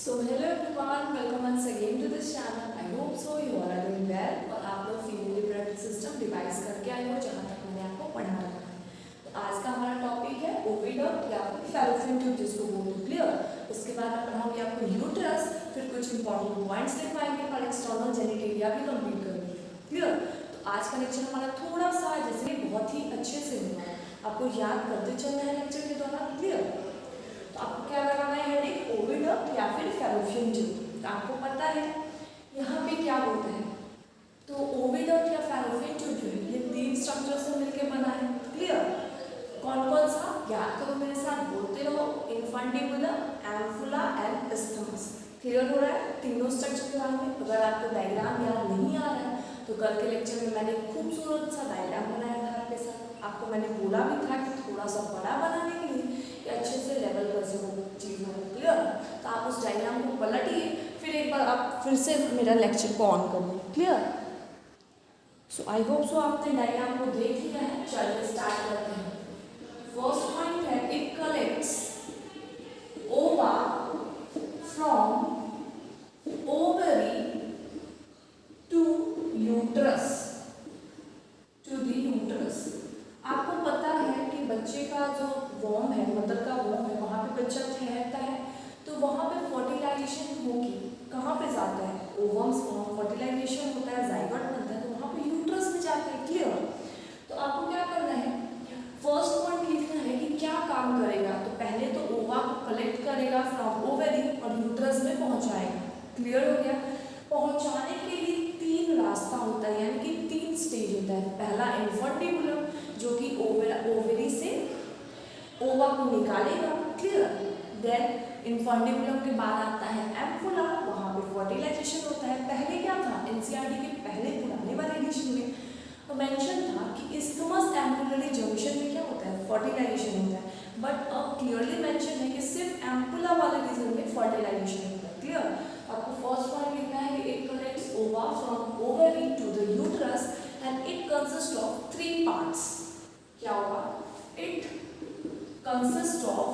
So hello everyone, welcome once again to this channel. I hope so you all are doing well और आप लोग female reproductive system device करके आए हो जहाँ तक मैंने आपको पढ़ा रखा है। तो आज का हमारा टॉपिक है ओविडक्ट या फिर फैलोपियन ट्यूब जिसको बोलते हैं। क्लियर? उसके बाद मैं पढ़ाऊंगी आपको यूट्रस, फिर कुछ इंपॉर्टेंट पॉइंट्स लिखवाएंगे और एक्सटर्नल जेनिटेलिया भी कंप्लीट करेंगे। क्लियर? तो आज का लेक्चर हमारा थोड़ा सा जैसे बहुत ही अच्छे से होगा, आपको याद करते चलना है लेक्चर के दौरान। क्लियर? तो आपको क्या लगाना है हेडिंग ओविडक्ट या फिर फैलोपियन ट्यूब। तो आपको पता है यहाँ पे क्या होता है, तो ओविडक्ट या फैलोपियन ट्यूब जो है ये तीन स्ट्रक्चर से मिलकर बना है। क्लियर? कौन कौन सा याद करो मेरे साथ, बोलते रहो। Infundibulum, ampulla and isthmus. Clear हो रहा है तीनों स्ट्रक्चर के बारे में? अगर आपको डायग्राम याद नहीं आ रहा है तो कल के लेक्चर में मैंने खूबसूरत सा डायग्राम बनाया था आपके साथ। आपको मैंने बोला भी था कि थोड़ा सा बड़ा बनाने के लिए कि अच्छे से लेवल कर सको चीज़ों को। क्लियर? तो आप उस डायग्राम को पलटिए, फिर एक बार आप फिर से मेरा लेक्चर को ऑन करो। क्लियर? सो आई होप सो आपने डायग्राम को देख लिया है। चलिए स्टार्ट करते हैं। फर्स्ट पॉइंट है it collects ova from ovary to uterus, to the uterus। आपको पता है कि बच्चे का जो वॉर्म है, मदर का वॉर्म है, वहाँ पे बच्चा ठहरता है तो वहाँ पे फर्टिलाइजेशन होगी। कहाँ पे जाता है? ओवम्स फॉर्म, फर्टिलाइजेशन होता है, जाइगोट बनता है तो वहाँ पे यूट्रस में जाता है। क्लियर? तो आपको क्या करना है, फर्स्ट पॉइंट लिखना है कि क्या काम करेगा। तो पहले तो ओवा को कलेक्ट करेगा फ्रॉम ओवरी और यूट्रस में पहुँचाएगा। क्लियर हो गया? पहुंचाने के लिए तीन रास्ता होता है, यानी कि तीन स्टेज होता है। पहला इन्फंडिबुलम जो कि ओवरी से ओवा को निकालेगा। क्लियर? देन इन्फंडिबुलम के बाद आता है एम्फुला, वहाँ पे फर्टिलाइजेशन होता है। पहले क्या था, एनसीईआरटी के पहले पुराने वाले एडिशन में तो मेंशन था कि इस्थमस एम्पुलरी जंक्शन में क्या होता है, फर्टिलाइजेशन होता है। बट अब क्लियरली मेंशन है कि सिर्फ एम्पुला वाले रीजन में फर्टिलाइजेशन होता है। क्लियर? आपको फर्स्ट पॉइंट लिखना है कि it collects ova from ovary to the uterus and it consist of three parts. क्या होगा? It consist of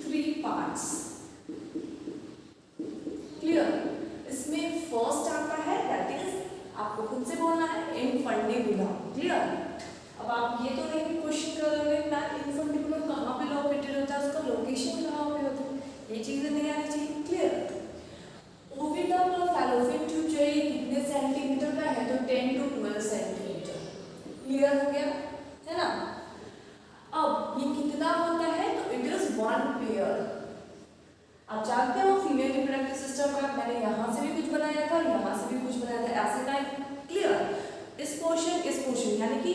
three parts. Clear? इसमें फर्स्ट आता है दैट इज, आपको खुद से बोलना है, इन्फंडिबुलम। क्लियर? अब आप ये तो नहीं क्वेश्चन करोगे मैम इन्फंडिबुलम कहाँ पे लोकेटेड होता है, उसका लोकेशन कहाँ पे होता है, ये चीजें नहीं आनी चाहिए। क्लियर? ओविडक्ट और फैलोपियन ट्यूब जो है कितने सेंटीमीटर का है, तो 10 to 12 सेंटीमीटर। क्लियर हो गया है ना? अब ये कितना होता है, तो इट इज वन पेयर। आप जानते हो फीमेल रिप्रोडक्टिव सिस्टम का मैंने यहाँ से भी कुछ बनाया था, यहाँ से भी कुछ बनाया था, ऐसे टाइप। क्लियर? इस पोर्शन यानी कि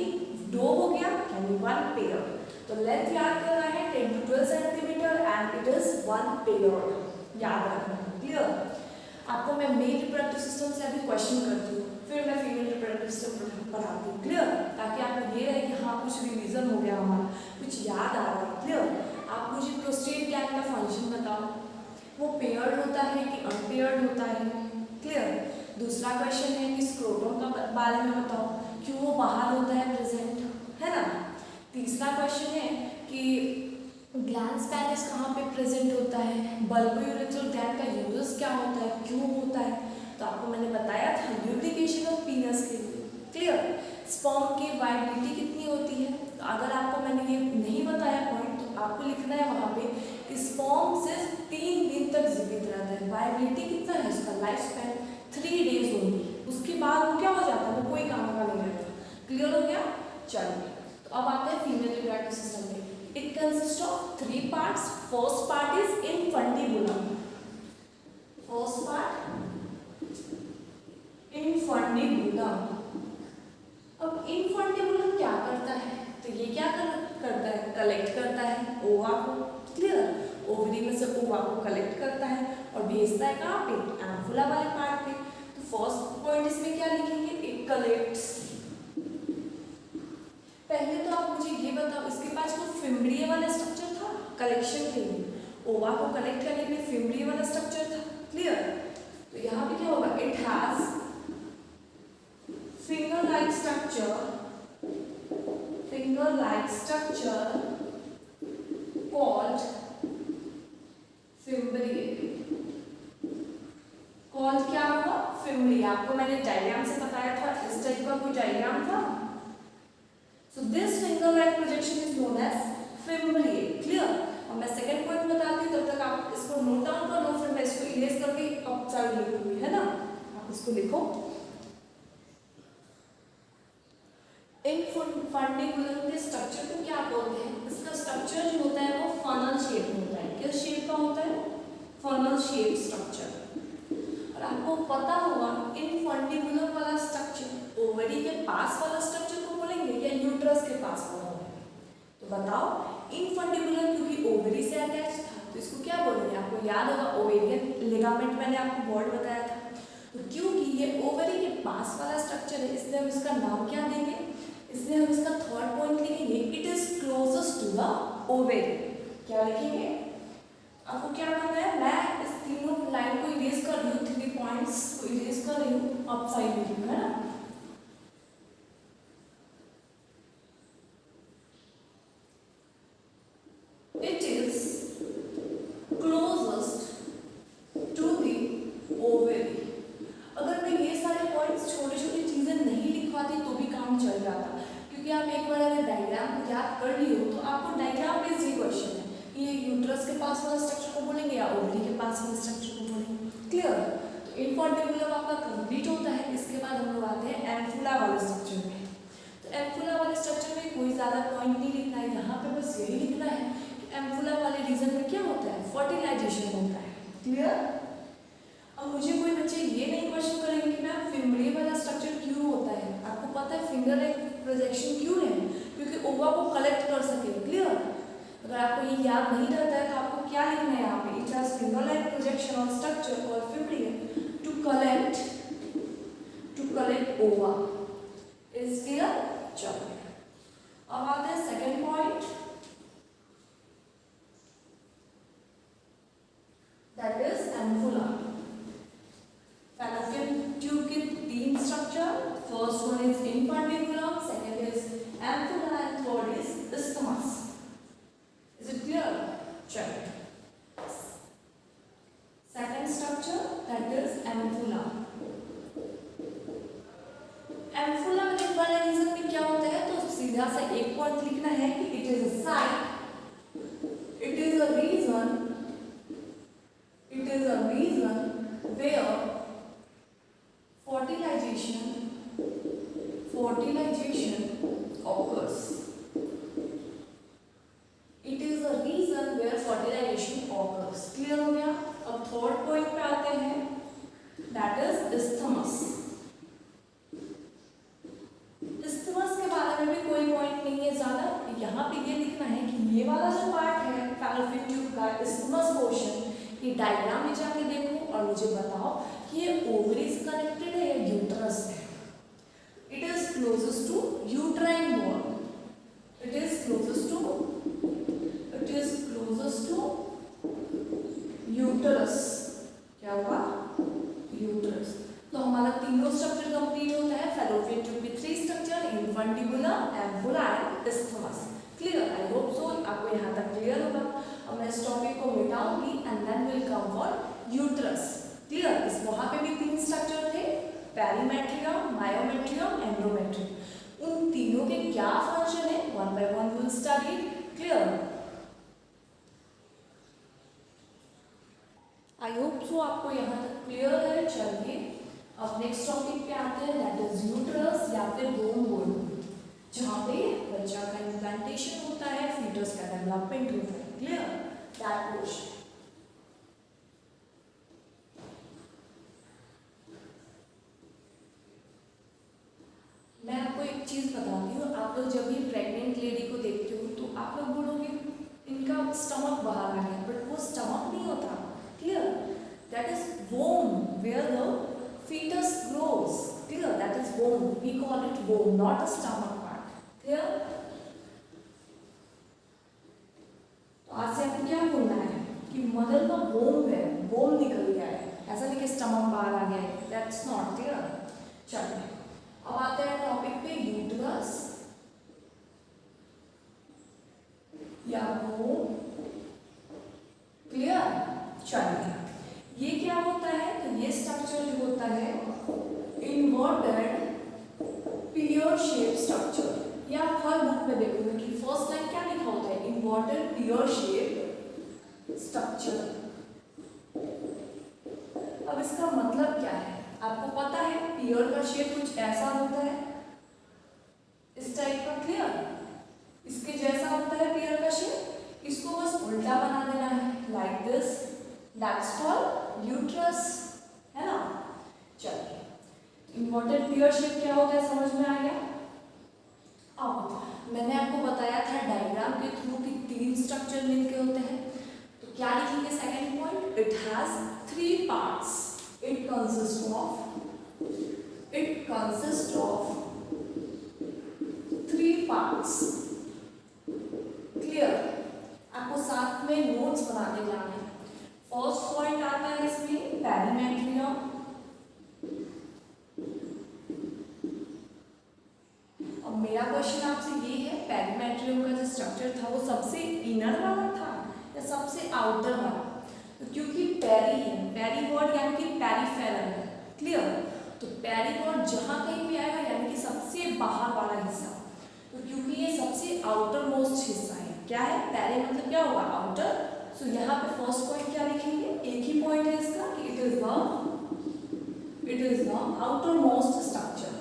दो हो गया यानी वन पेयर। तो लेंथ याद करना है 10 to 12 centimetre and it is one pair, याद रखना है। क्लियर? आपको मैं मेल रिप्रोडक्टिव सिस्टम से अभी क्वेश्चन करती हूँ, फिर मैं फीमेल रिप्रोडक्टिव सिस्टम पढ़ाती हूँ। क्लियर? ताकि आपको ये रहे कि हाँ कुछ रिवीजन हो गया हमारा, कुछ याद आ रहा है। क्लियर? आप मुझे प्रोस्टेट ग्लैंड का फंक्शन बताओ, वो पेयर्ड होता है कि अनपेयर्ड होता है? क्लियर? दूसरा क्वेश्चन है कि स्क्रोटम का बारे में बताओ, क्यों वो बाहर होता है प्रेजेंट, है ना? तीसरा क्वेश्चन है कि ग्लैंड्स पेनिस कहाँ पे प्रेजेंट होता है, बल्बोयूरेथ्रल ग्लैंड का यूजस क्या होता है, क्यों होता है? तो आपको मैंने बताया था ल्यूब्रिकेशन ऑफ पीनस के लिए। क्लियर? स्पर्म की वाइबिलिटी कितनी होती है, तो अगर आपको मैंने ये नहीं बताया पॉइंट तो आपको लिखना है वहाँ पे कि स्पर्म सिर्फ 3 दिन तक जीवित रहता है। वाइबिलिटी कितना है उसका, लाइफ स्पैन 3 डेज होगी, उसके बाद वो क्या हो जाता है, वो कोई काम का नहीं रहता। क्लियर हो गया? चलिए तो अब आते हैं फीमेल रिप्रोडक्टिव सिस्टम में। It consist of three parts. First part is infundibulum. First part infundibulum. अब इन्फंडिबुलम क्या करता है, तो ये क्या करता है, कलेक्ट करता है ओवा को। क्लियर? ओवरी में से ओवा को कलेक्ट करता है और भेजता है कहाँ पे, एम्फुला वाले पार्ट पे। तो फर्स्ट पॉइंट इसमें क्या लिखेंगे, इट कलेक्ट्स। पहले तो आप मुझे ये बताओ, इसके पास कोई फिम्ब्रिया वाला स्ट्रक्चर था कलेक्शन के लिए, ओवा को कलेक्ट करने के लिए फिम्ब्रिया वाला स्ट्रक्चर था। क्लियर? तो यहाँ पे क्या होगा, it has finger like structure called fimbriae। आपको मैंने डायग्राम से बताया था, इस टाइप का कोई डायग्राम था। So this finger like projection is known as fimbriae. Clear? अब मैं सेकंड पॉइंट बताती हूँ, तब तक आप इसको नोट डाउन कर लो, फिर मैं इसको इरेज करके अब साइड लिखूंगी, है ना। आप इसको लिखो। इनफंडिबुलम के स्ट्रक्चर को क्या बोलते हैं? इसका स्ट्रक्चर जो होता है वो फनल शेप में होता है। किस शेप का होता है? Funnel shape structure. और आपको पता होगा इनफंडिबुलम वाला स्ट्रक्चर ओवरी के पास वाला स्ट्रक्चर को बोलेंगे या यूट्रस के पास वाला बोलेंगे? तो बताओ। इनफंडिबुलम क्योंकि ओवरी से अटैच था, तो इसको क्या बोलेंगे? आपको याद होगा ओवेरियन लिगामेंट मैंने आपको वर्ड बताया था। तो क्योंकि ये ओवरी के पास वाला स्ट्रक्चर है, इसलिए हम इसका नाम क्या देंगे? इसलिए हम इसका थर्ड पॉइंट लिखेंगे, it is closest to the ovary. क्या लिखेंगे? आपको क्या करना है? मैं इस तीनों लाइन को इरेज कर रही हूँ, 3 पॉइंट्स को इरेज कर रही हूँ, अप साइड लिखूंगी, है ना। It is closest to the ovary. अगर मैं ये सारे पॉइंट्स छोटी छोटी चीजें नहीं लिखवाती तो भी काम चल जाता, क्योंकि आप एक बार अगर डायग्राम को याद कर लिए हो तो आपको डायग्राम बेस्ड ये क्वेश्चन है, ये यूट्रस के पास वाला स्ट्रक्चर को बोलेंगे या ओवरी के पास वाले स्ट्रक्चर को बोलेंगे। क्लियर? तो इनफंडिबुलम आपका कंप्लीट होता है। इसके बाद हम लोग आते हैं एम्फुला वाले स्ट्रक्चर में। तो एम्फुला वाले स्ट्रक्चर में कोई ज़्यादा पॉइंट नहीं लिखना है, यहाँ पे बस यही लिखना है कि एम्फुला वाले रीजन में क्या होता है? फर्टिलाइजेशन होता है। क्लियर? अब मुझे कोई बच्चे ये नहीं क्वेश्चन करेंगे कि मैम फिम्ब्रिए वाला स्ट्रक्चर क्यों होता है? आपको पता है फिंगर एक प्रोजेक्शन क्यों है? क्योंकि ओवा को कलेक्ट कर सके। क्लियर? अगर आपको ये याद नहीं रहता है तो आपको क्या लिखना है यहाँ पे? It has finger like projection on structure और fimbriae to collect ova. Is clear? चलो अब आते हैं second point, that is ampulla. Fallopian tube के 3 structure, first one is infundibulum, second is ampulla and third is isthmus. Is it clear? Check. Second structure, that is ampulla. Ampulla में वाले reason में क्या होता है? तो सीधा सा एक पॉइंट लिखना है कि it is a site, it is a region where fertilization occurs. It is a region where fertilization occurs. Clear हो गया? अब थर्ड पॉइंट पे आते हैं, that is isthmus. isthmus के बारे में भी कोई पॉइंट नहीं है ज्यादा, यहाँ पे ये लिखना है कि ये वाला जो पार्ट है फैलोपियन ट्यूब का isthmus पोर्शन, ये डायग्राम में जाके देखो और मुझे बताओ कि ये ओवरी से कनेक्टेड है या यूट्रस है। It is closest to uterine wall. It is closest to uterus. क्या हुआ? यूटरस। तो हमारा तीनों स्ट्रक्चर कंप्लीट होता है। फैलोपियन ट्यूब के 3 structure, infundibulum, ampulla and isthmus। Clear? I hope so आपको यहाँ तक क्लियर होगा। अब मैं इस टॉपिक को मिटाऊंगी and then will come for uterus. Clear? इस वहाँ पे भी 3 स्ट्रक्चर थे, पेरीमेट्रियम, मायोमेट्रियम, एंडोमेट्रियम। उन तीनों के क्या फंक्शन है, one by one will study. Clear? I hope so आपको यहाँ तक क्लियर है। चलिए अब नेक्स्ट टॉपिक पे आते हैं, दैट इज यूट्रस या फिर वोम बोलूँ, जहाँ पे बच्चा का इम्प्लांटेशन होता है, फीटस का डेवलपमेंट होता है। क्लियर? That portion. मैं आपको एक चीज बताती हूँ, आप लोग जब भी प्रेग्नेंट लेडी को देखते हो तो आप लोग बोलोगे इनका स्टमक बाहर आ गया, बट वो स्टमक नहीं होता। Clear? That is womb where the fetus grows. Clear? That is womb. We call it womb, not the stomach part. Clear? तो आज से आपको क्या बोलना है कि मदर का womb है, womb निकल गया है, ऐसा नहीं कि स्टमक बाहर आ गया है। That's not clear. चलिए अब आते हैं टॉपिक पे, यूट्रस या womb। क्लियर? चलिए ये क्या होता है? तो ये स्ट्रक्चर जो होता है inverted pear shaped structure। ये आप हर बुक में देखोगे कि फर्स्ट लाइन क्या लिखा होता है, inverted pear shaped structure। अब इसका मतलब क्या है, आपको पता है पियर का शेप कुछ ऐसा होता है, इस टाइप का, क्लियर, इसके जैसा होता है पियर का शेप, इसको बस उल्टा बना देना है, like this, that's called uterus, है ना। चलिए, इम्पोर्टेंट पियर शेप क्या होता है समझ में आ गया। अब मैंने आपको बताया था डायग्राम के थ्रू कि 3 स्ट्रक्चर मिलके होते हैं, तो क्या लिखेंगे second point, it has 3 parts, it consist of 3 parts, clear. आपको साथ में नोट्स बना के जाना है। फर्स्ट पॉइंट आता है इसमें पेरिमेट्रियम। अब मेरा क्वेश्चन आपसे ये है, पेरिमेट्रियम का जो स्ट्रक्चर था वो सबसे इनर वाला था या सबसे आउटर वाला, तो क्योंकि पेरी है, पेरी वर्ड यानी कि पेरिफेरल है, क्लियर, तो पेरी वर्ड जहां कहीं भी आएगा यानी कि सबसे बाहर वाला हिस्सा, तो क्योंकि ये सबसे आउटर मोस्ट हिस्सा है, क्या है, पेरी मतलब क्या होगा, आउटर। सो यहाँ पे फर्स्ट पॉइंट क्या लिखेंगे, एक ही पॉइंट है इसका कि it is the outer most structure,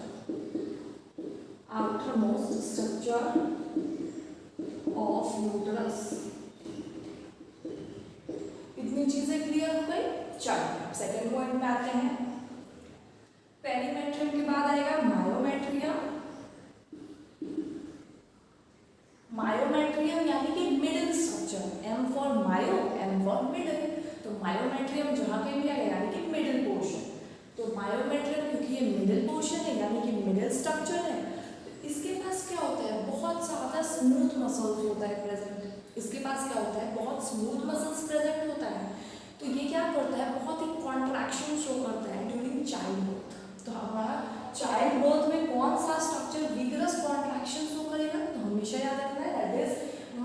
of uterus. इतनी चीजें क्लियर हो गई। चलिए सेकेंड पॉइंट पे आते हैं। पेरीमेट्रियम के बाद आएगा मायोमेट्रियम। मायोमेट्रियम यानी कि middle structure, M for myo, M for middle, तो मायोमेट्रियम जहां कहीं भी आएगा यानी कि मिडिल पोर्शन। तो मायोमेट्रियम क्योंकि ये मिडिल पोर्शन है यानी कि मिडिल स्ट्रक्चर है, तो इसके पास क्या होता है, बहुत ज्यादा स्मूथ मसल्स होता है प्रेजेंट। इसके पास क्या होता है, बहुत स्मूथ मसल्स प्रेजेंट होता है। तो ये क्या करता है, बहुत ही कॉन्ट्रैक्शन शो करता है ड्यूरिंग चाइल्ड ग्रोथ। तो हमारा चाइल्ड ग्रोथ में कौन सा स्ट्रक्चर विगरस कॉन्ट्रैक्शन शो करेगा, तो हमेशा याद रखना है that is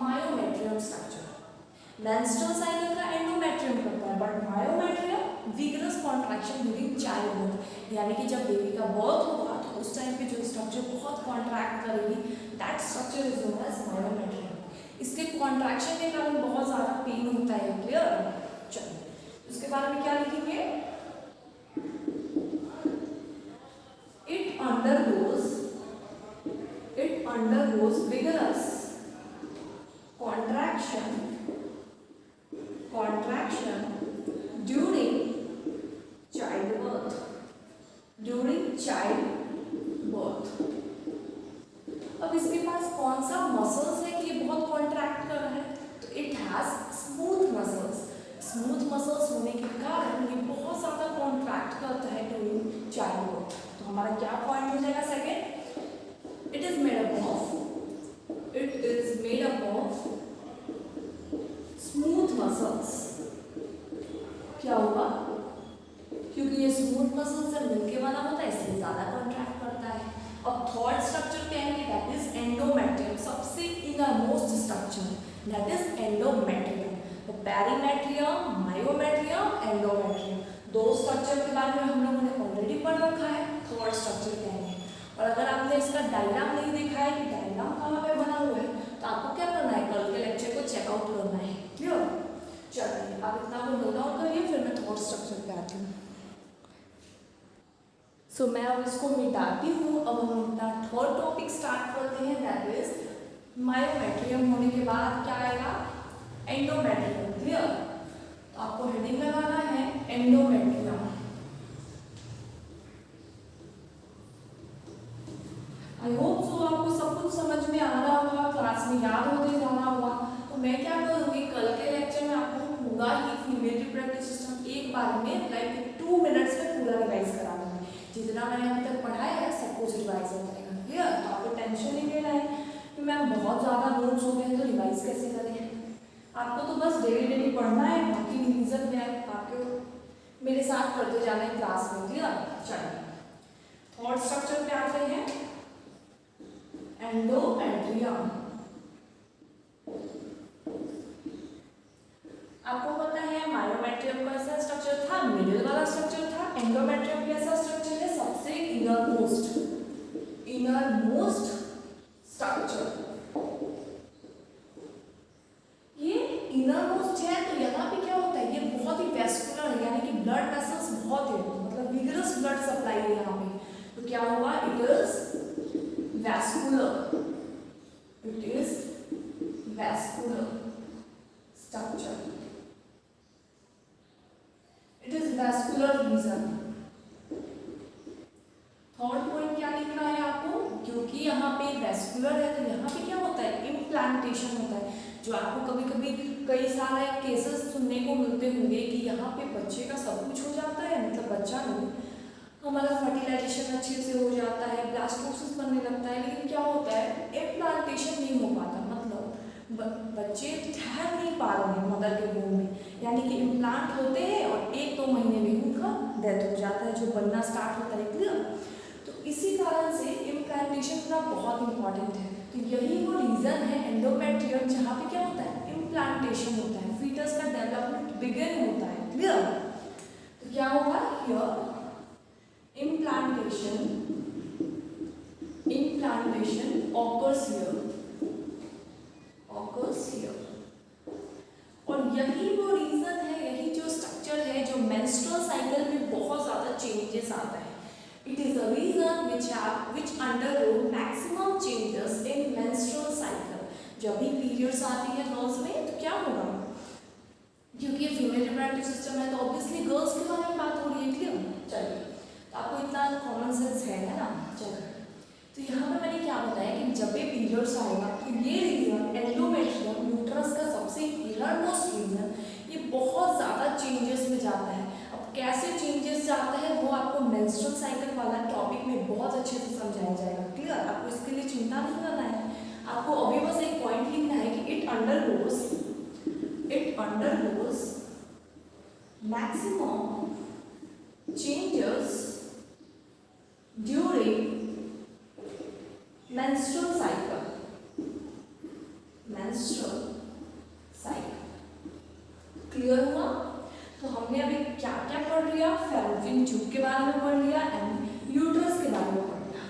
myometrium structure. Menstrual cycle का एंडोमेट्रियम करता है, but myometrium vigorous contraction during child growth, यानी कि जब बेबी का बर्थ होगा तो उस टाइम पे जो स्ट्रक्चर बहुत कॉन्ट्रैक्ट करेगी, that structure is known as myometrium. इसके कॉन्ट्रैक्शन के कारण बहुत ज़्यादा पेन होता है, क्लियर। चलिए उसके बारे में क्या लिखेंगे, it undergoes vigorous contraction during childbirth, अब इसके पास कौन सा मसल्स है कि ये बहुत कॉन्ट्रैक्ट कर रहा है, तो इट हैज स्मूथ मसल्स होने के कारण ये बहुत ज़्यादा कॉन्ट्रैक्ट करता है ड्यूरिंग चाइल्डहुड। तो हमारा क्या पॉइंट हो जाएगा second, it is made up of smooth muscles. क्या होगा, क्योंकि ये स्मूथ मसल्स से मिलके बना होता है इसलिए ज़्यादा कॉन्ट्रैक्ट करता है। अब थर्ड स्ट्रक्चर क्या है, दैट इज एंडोमेट्रियम, सबसे inner most structure that is endometrium. तो पेरीमेट्रियम, मायोमेट्रियम, एंडोमेट्रियम, दो स्ट्रक्चर के बारे में हम लोगों ने ऑलरेडी पढ़ रखा है। थर्ड स्ट्रक्चर क्या है, और अगर आपने इसका डायग्राम नहीं देखा है कि डायग्राम कहाँ पे बना हुआ है, तो आपको क्या करना है, कल के लेक्चर को चेकआउट करना है, क्लियर। चलिए आप इतना को नोट डाउन करिए, फिर मैं थर्ड स्ट्रक्चर पे आती हूँ। सो मैं अब इसको मिटाती हूँ। अब हम अपना थर्ड टॉपिक स्टार्ट करते हैं, दैट इज मायोमेट्रियम होने के बाद क्या आएगा, एंडोमेट्रियम, क्लियर। तो आपको हेडिंग लगाना है एंडोमेट्रियम। आई होप सो आपको सब कुछ समझ में आ रहा होगा, क्लास में याद होते जा रहा होगा। तो मैं क्या करूँगी, कल के लेक्चर में आपको पूरा ही फीमेल रिप्रोडक्टिव सिस्टम एक बार में लाइक 2 मिनट्स में पूरा रिवाइज करा दूँगी। जितना मैंने अभी तक पढ़ाया है सब कुछ रिवाइज हो जाएगा, क्लियर। तो आपको टेंशन नहीं लेना है कि मैम बहुत ज़्यादा नोट्स हो गए तो रिवाइज कैसे करें। आपको तो बस डेली पढ़ना है, बाकी रिवीजन में आपको मेरे साथ करते जाना है क्लास में, क्लियर। चलिए थर्ड स्ट्रक्चर पे आते हैं, एंडोमेट्रियम। आपको पता है मायोमेट्रियम कैसा स्ट्रक्चर था, मिडिल वाला स्ट्रक्चर था। एंडोमेट्रियम कैसा स्ट्रक्चर है, सबसे इनर मोस्ट स्ट्रक्चर। ये इनर मोस्ट है तो यहाँ पे क्या होता है, ये बहुत ही वेस्कुलर है, यानी कि ब्लड वेसल्स बहुत है, मतलब विगरस ब्लड सप्लाई है यहाँ पे। तो क्या हुआ, it is vascular, it is vascular structure, it is vascular region. Third point क्या लिखना है आपको, क्योंकि यहाँ पे वेस्कुलर है तो यहाँ पे क्या होता है, इम्प्लांटेशन होता है। जो आपको कभी कभी कई सारे केसेस सुनने को मिलते होंगे कि यहाँ पे बच्चे का सब कुछ हो जाता है, मतलब बच्चा नहीं, हमारा फर्टिलाइजेशन अच्छे से हो जाता है, ब्लास्टोसिस बनने लगता है, लेकिन क्या होता है, इम्प्लांटेशन नहीं हो पाता, मतलब बच्चे ठहर नहीं पा रहे हैं मदर के वूम में, यानी कि इम्प्लांट होते हैं और 1-2 महीने में उनका डेथ हो जाता है, जो बनना स्टार्ट होता है, क्लियर। तो इसी कारण से इम्प्लांटेशन का बहुत इंपॉर्टेंट है। तो यही वो रीजन है एंडोमेट्रियम, जहाँ पे क्या होता है, इम्प्लांटेशन होता है, फीटस का डेवलपमेंट बिगिन होता है, क्लियर। तो क्या होगा हियर, इम्प्लांटेशन occurs here, और यही वो रीजन है, यही जो स्ट्रक्चर है जो मेंस्ट्रुअल साइकिल में बहुत ज्यादा चेंजेस आता है। It is a reason which undergo maximum changes in menstrual cycle। जब भी पीरियड्स आती है गर्ल्स में तो क्या होगा, क्योंकि ये फीमेल रिप्रोडक्टिव सिस्टम है तो ऑब्वियसली गर्ल्स के बारे में बात हो रही है, क्लियर। चलिए, तो आपको इतना कॉमन सेंस है ना। चलिए, तो यहाँ पे मैंने क्या बताया कि जब भी पीरियड्स आएगा तो ये रीजन एंडोमेट्रियम, यूट्रस का सबसे इनरमोस्ट रीजन, ये बहुत ज़्यादा चेंजेस में जाता है। अब कैसे चेंजेस जाता है वो आपको मेंस्ट्रुअल साइकिल वाला टॉपिक में बहुत अच्छे से समझाया जाएगा, क्लियर। आपको इसके लिए चिंता नहीं करना है, आपको अभी बस एक पॉइंट लिखना है कि it undergoes maximum changes during menstrual cycle, clear हुआ। तो हमने अभी क्या क्या पढ़ लिया, फैलोपियन ट्यूब के बारे में पढ़ लिया एंड यूट्रस के बारे में पढ़ लिया।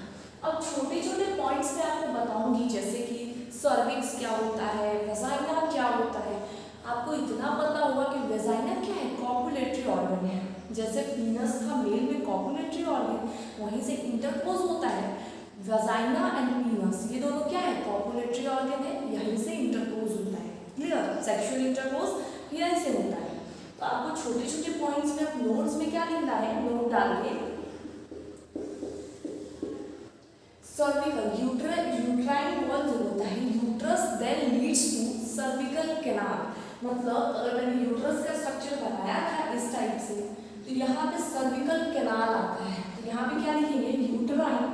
अब छोटे छोटे पॉइंट्स में आपको बताऊंगी, जैसे कि सर्विक्स क्या होता है, वेजाइना क्या होता है। आपको इतना पता होगा कि वेजाइना क्या है, कॉपुलेटरी ऑर्गन है। जैसे पीनस था मेल में कॉपुलेटरी ऑर्गन, वहीं से इंटरकोर्स होता है। वेजाइना एंड पीनस ये दोनों क्या है, कॉपुलेटरी ऑर्गन है, यहीं से इंटरकोर्स होता है, क्लियर। सेक्सुअल इंटरकोर्स यहीं से होता है। तो आपको छोटे छोटे पॉइंट्स में आप नोट्स में क्या लिखना है, नोट डाल के सर्विकल यूट्राइन वॉल जो होता है, uterus then leads to cervical canal. मतलब अगर मैंने यूट्रस का स्ट्रक्चर बनाया था इस टाइप से, तो यहाँ पे सर्विकल कैनाल आता है। तो यहाँ पे क्या लिखेंगे, uterine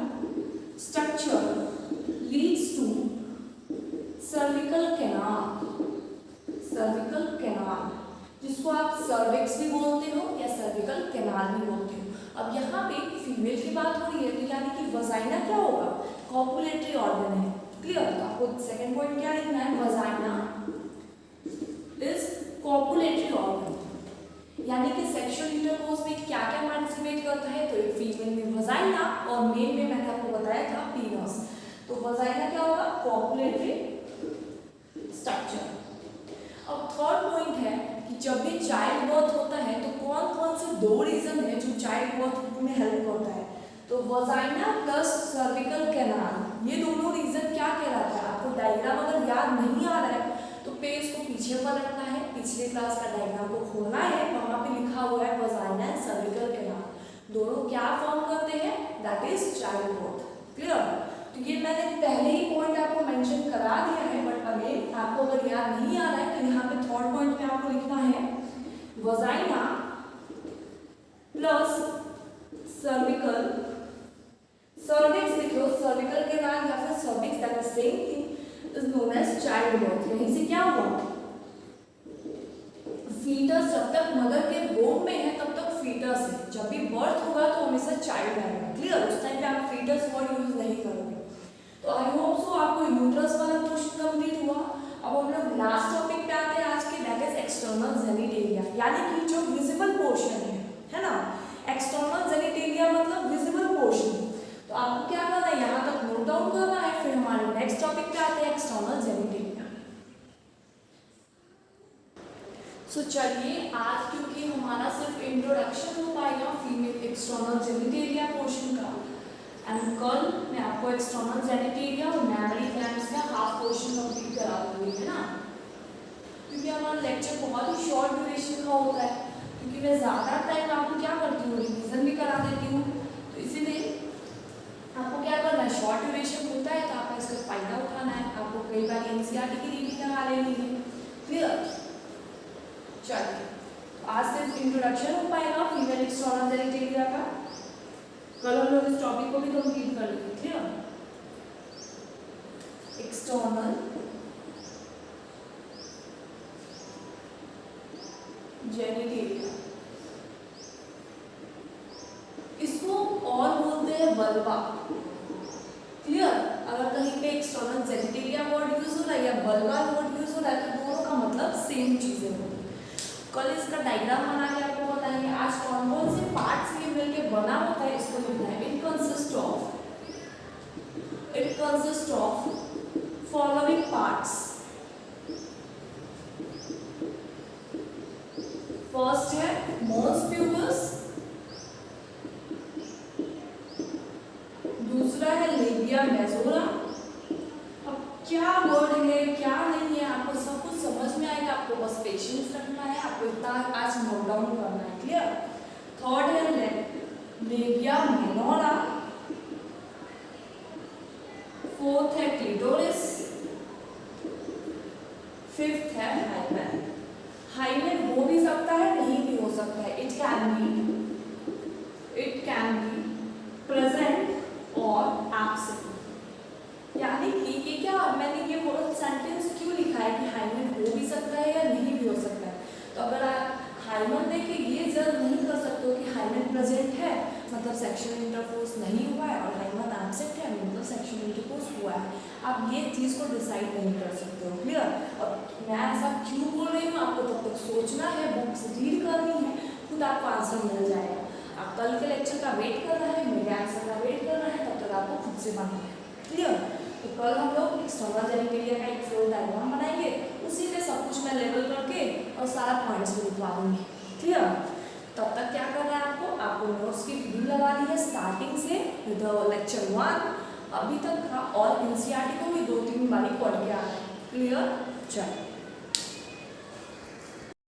structure leads to cervical canal, जिसको आप सर्विक्स भी बोलते हो या सर्विकल कैनाल भी बोलते हो। अब यहाँ पे फीमेल की बात हो रही है तो यानी कि वजाइना क्या होगा, कॉपुलेटरी ऑर्गन है, क्लियर। तो आपको सेकंड पॉइंट क्या लिखना है, वजाइना इज कॉपुलेटरी ऑर्गन, यानी कि सेक्सुअल इंटरकोर्स में क्या क्या पार्टिसिपेट करता है। तो एक फीमेल में वजाइना और मेल में मैंने आपको बताया था पीनस। तो वजाइना क्या होगा, कॉपुलेटरी स्ट्रक्चर। अब थर्ड पॉइंट है कि जब भी चाइल्ड बर्थ होता है तो कौन कौन से 2 रीजन है जो चाइल्ड बर्थ में हेल्प करता है। तो वजाइना प्लस सर्विकल कैनाल, ये दोनों रीजन क्या कहलाता है। आपको डायग्राम अगर याद नहीं आ रहा है तो पेज को पीछे पलटना है, पिछले क्लास का डायग्राम को खोलना है, वहां पे लिखा हुआ है वजाइना एंड सर्विकल कैनाल, दोनों क्या फॉर्म करते हैं, that is child birth, clear. तो ये मैंने पहले ही पॉइंट आपको मेंशन करा दिया है, बट अगेन आपको अगर याद नहीं आ रहा है तो यहाँ पे थर्ड पॉइंट में आपको लिखना है वजाइना प्लस सर्विकल, सर्विक्स लिख लो, सर्विकल कैनाल या फिर cervix, that is same thing, is known as child birth. यहीं से क्या हुआ, फीटस जब तक मदर के वोम में है तब तक फीटस है, जब भी बर्थ होगा तो हमेशा चाइल्ड आएगा, क्लियर। उस टाइम पे आप फीटस वर्ड यूज नहीं करोगे। तो आई होप सो आपको यूट्रस वाला क्वेश्चन कंप्लीट हुआ। अब हम लोग लास्ट टॉपिक पे आते हैं आज के, दैट इज एक्सटर्नल जेनिटेलिया, यानी कि जो विजिबल पोर्शन है ना। एक्सटर्नल जेनिटेलिया मतलब विजिबल पोर्शन, आपको क्या करना है, यहाँ तक नोट डाउन करना है। फिर हमारे नेक्स्ट टॉपिक पे आते हैं, एक्सटर्नल जेनिटेलिया। सो चलिए, आज क्योंकि हमारा सिर्फ इंट्रोडक्शन हो पाएगा फीमेल एक्सटर्नल जेनिटेलिया पोर्शन का, एंड कल मैं आपको एक्सटर्नल जेनिटेलिया और मैमरी ग्लैंड्स का हाफ पोर्शन कंप्लीट करा दूंगी, है ना। क्योंकि हमारा लेक्चर बहुत ही शॉर्ट ड्यूरेशन का होता है, क्योंकि मैं ज़्यादा टाइम आपको क्या करती हूँ, रिवीजन भी करा देती हूँ। तो इसीलिए आपको क्या करना है, शॉर्ट ड्यूरेशन होता है तो आपको इसका फायदा उठाना है। आपको कई बार एनसीईआरटी की रीडिंग लगा लेनी है। क्लियर? चलिए, आज सिर्फ इंट्रोडक्शन हो पाएगा फीमेल एक्सटर्नल जेनिटेलिया का। कल हम लोग इस टॉपिक को भी कंप्लीट कर लेंगे। क्लियर? एक्सटर्नल जेनिटेलिया, इसको और बोलते हैं वल्वा। क्लियर? अगर कहीं पे एक्सटर्नल जेनिटेलिया वर्ड यूज हो रहा है या वल्वा वर्ड यूज हो रहा है तो दोनों का मतलब सेम चीजें होंगी। कल इसका डायग्राम बना के आपको बताएंगे। आज कौन कौन से पार्ट्स के मिलके बना होता है इसको लिखना है। It consist of following parts. First है mons pubis, दूसरा है labia majora। अब क्या वर्ड है क्या नहीं है आपको सब कुछ समझ में आएगा, आपको बस पेशेंस रखना है, आपको इतना आज नोट डाउन करना है। क्लियर? थर्ड है labia minora, फोर्थ है क्लिटोरिस, फिफ्थ है हाइमेन। हाइमेन हो भी सकता है नहीं भी हो सकता है। इट कैन बी प्रेजेंट और एब्सेंट। यानी कि ये क्या, मैंने ये पूरा सेंटेंस क्यों लिखा है कि हाइमेन हो भी सकता है या नहीं भी हो सकता है। तो अगर आप हाइमेन देख के ये जरूर नहीं कर सकते हो कि हाइमेन प्रेजेंट है मतलब सेक्सुअल इंटरकोर्स नहीं हुआ है, और हाइमेन एब्सेंट है मतलब सेक्सुअल इंटरकोर्स हुआ है। आप ये चीज़ को डिसाइड नहीं कर सकते हो। क्लियर? और मैं ऐसा क्यों बोल रही हूँ, आपको तब तक सोचना है, बुक्स रीड करनी है, खुद आपको आंसर मिल जाएगा। आप कल के लेक्चर का वेट करना है, मेरे आंसर का वेट करना है, तब तक आपको खुद से बनना है। क्लियर? तो कल हम लोग एक्सटर्नल जेनिटेलिया का एक फ्लो डायग्राम बनाएंगे, उसी में सब कुछ मैं लेवल करके और सारा पॉइंट्स भी लिखवा दूंगी। क्लियर? तब तक क्या करना है आपको नोट्स की रीडिंग लगानी है स्टार्टिंग से विद लेक्चर 1 अभी तक का, और एनसीईआरटी को भी 2-3 बारी पढ़ के आना है। क्लियर? चलो।